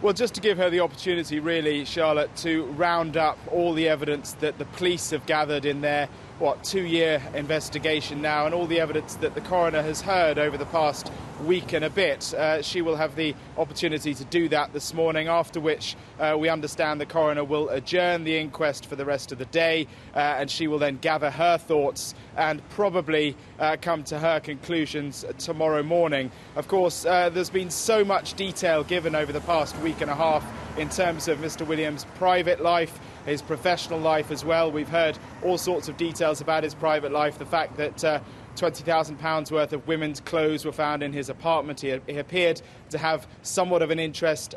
Well, just to give her the opportunity, really, Charlotte, to round up all the evidence that the police have gathered in their, 2-year investigation now, and all the evidence that the coroner has heard over the past week and a bit. She will have the opportunity to do that this morning, after which we understand the coroner will adjourn the inquest for the rest of the day, and she will then gather her thoughts and probably come to her conclusions tomorrow morning. Of course, there's been so much detail given over the past week and a half in terms of Mr. Williams' private life, his professional life as well. We've heard all sorts of details about his private life, the fact that £20,000 worth of women's clothes were found in his apartment. He appeared to have somewhat of an interest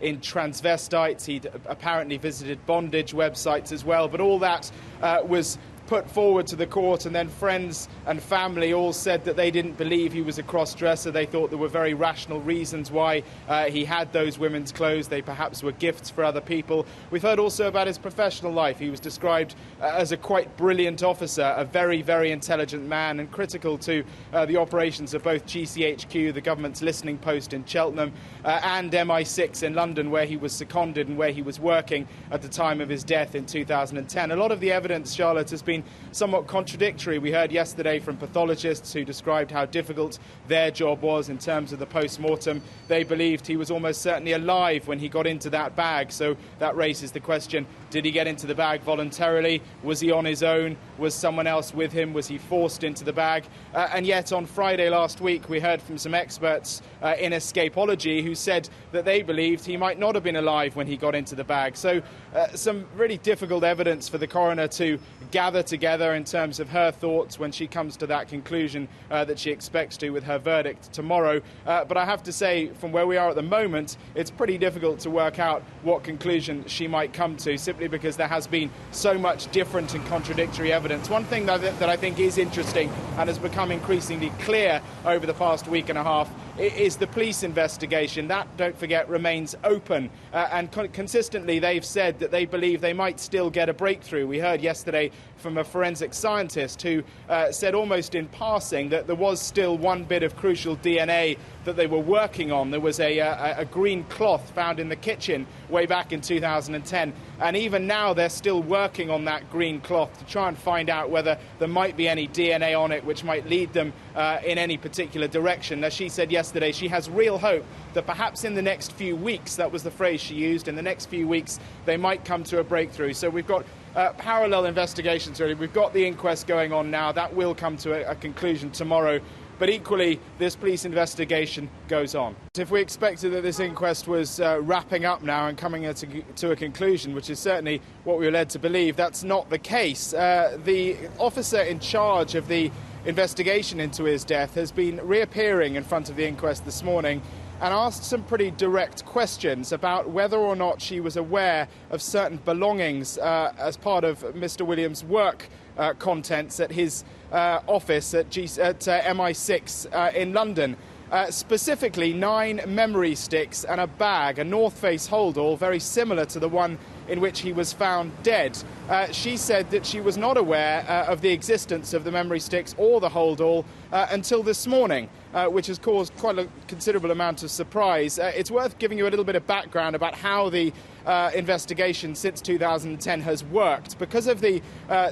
in transvestites. He'd apparently visited bondage websites as well, but all that was put forward to the court, and then friends and family all said that they didn't believe he was a cross-dresser. They thought there were very rational reasons why he had those women's clothes. They perhaps were gifts for other people. We've heard also about his professional life. He was described as a quite brilliant officer, a very, very intelligent man, and critical to the operations of both GCHQ, the government's listening post in Cheltenham, and MI6 in London, where he was seconded and where he was working at the time of his death in 2010. A lot of the evidence, Charlotte, has been somewhat contradictory. We heard yesterday from pathologists who described how difficult their job was in terms of the post-mortem. They believed he was almost certainly alive when he got into that bag, so that raises the question, did he get into the bag voluntarily? Was he on his own? Was someone else with him? Was he forced into the bag? And yet on Friday last week we heard from some experts in escapology who said that they believed he might not have been alive when he got into the bag. So some really difficult evidence for the coroner to gather together in terms of her thoughts when she comes to that conclusion that she expects to with her verdict tomorrow. But I have to say, from where we are at the moment, it's pretty difficult to work out what conclusion she might come to, simply because there has been so much different and contradictory evidence. One thing that I think is interesting and has become increasingly clear over the past week and a half is the police investigation. That, don't forget, remains open. And consistently they've said that they believe they might still get a breakthrough. We heard yesterday from a forensic scientist who said almost in passing that there was still one bit of crucial DNA that they were working on. There was a green cloth found in the kitchen way back in 2010. And even now they're still working on that green cloth to try and find out whether there might be any DNA on it which might lead them in any particular direction. As she said yesterday, she has real hope that perhaps in the next few weeks, that was the phrase she used, in the next few weeks they might come to a breakthrough. So we've got parallel investigations really. We've got the inquest going on now. That will come to a conclusion tomorrow. But equally, this police investigation goes on. If we expected that this inquest was wrapping up now and coming to a conclusion, which is certainly what we were led to believe, that's not the case. The officer in charge of the investigation into his death has been reappearing in front of the inquest this morning and asked some pretty direct questions about whether or not she was aware of certain belongings as part of Mr. Williams' work contents at his office at MI6 in London. Specifically 9 memory sticks and a bag, a North Face holdall, very similar to the one in which he was found dead. She said that she was not aware of the existence of the memory sticks or the holdall until this morning, which has caused quite a considerable amount of surprise. It's worth giving you a little bit of background about how the investigation since 2010 has worked. Because of the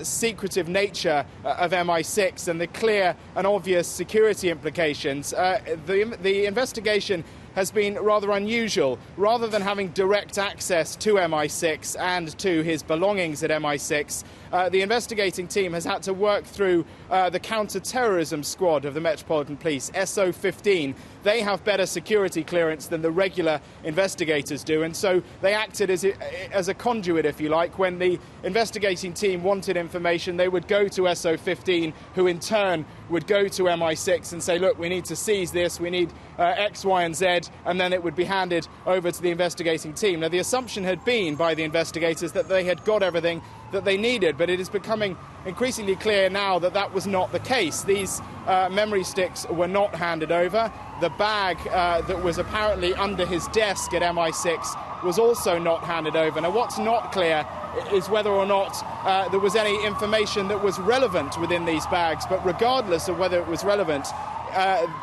secretive nature of MI6 and the clear and obvious security implications, the investigation has been rather unusual. Rather than having direct access to MI6 and to his belongings at MI6, the investigating team has had to work through the counter-terrorism squad of the Metropolitan Police, SO15. They have better security clearance than the regular investigators do, and so they acted as a conduit, if you like. When the investigating team wanted information, they would go to SO15, who in turn would go to MI6 and say, look, we need to seize this, we need X, Y and Z, and then it would be handed over to the investigating team. Now, the assumption had been by the investigators that they had got everything that they needed, but it is becoming increasingly clear now that that was not the case. These memory sticks were not handed over. The bag that was apparently under his desk at MI6 was also not handed over. Now, what's not clear is whether or not there was any information that was relevant within these bags, but regardless of whether it was relevant,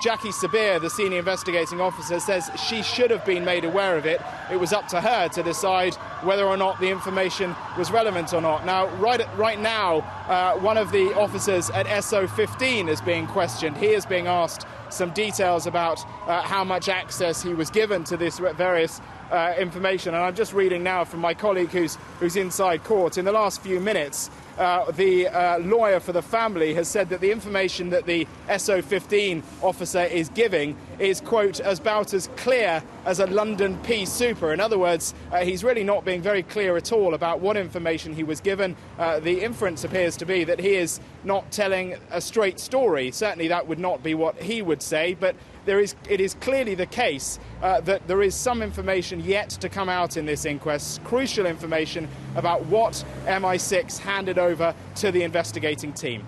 Jackie Sabir, the senior investigating officer, says she should have been made aware of it. It was up to her to decide whether or not the information was relevant or not. Now, right now, one of the officers at SO15 is being questioned. He is being asked some details about how much access he was given to this various information. And I'm just reading now from my colleague who's inside court. In the last few minutes, the lawyer for the family has said that the information that the SO15 officer is giving is, quote, about as clear as a London pea super. In other words, he's really not being very clear at all about what information he was given. The inference appears to be that he is not telling a straight story. Certainly that would not be what he would say, but it is clearly the case that there is some information yet to come out in this inquest, crucial information about what MI6 handed over to the investigating team.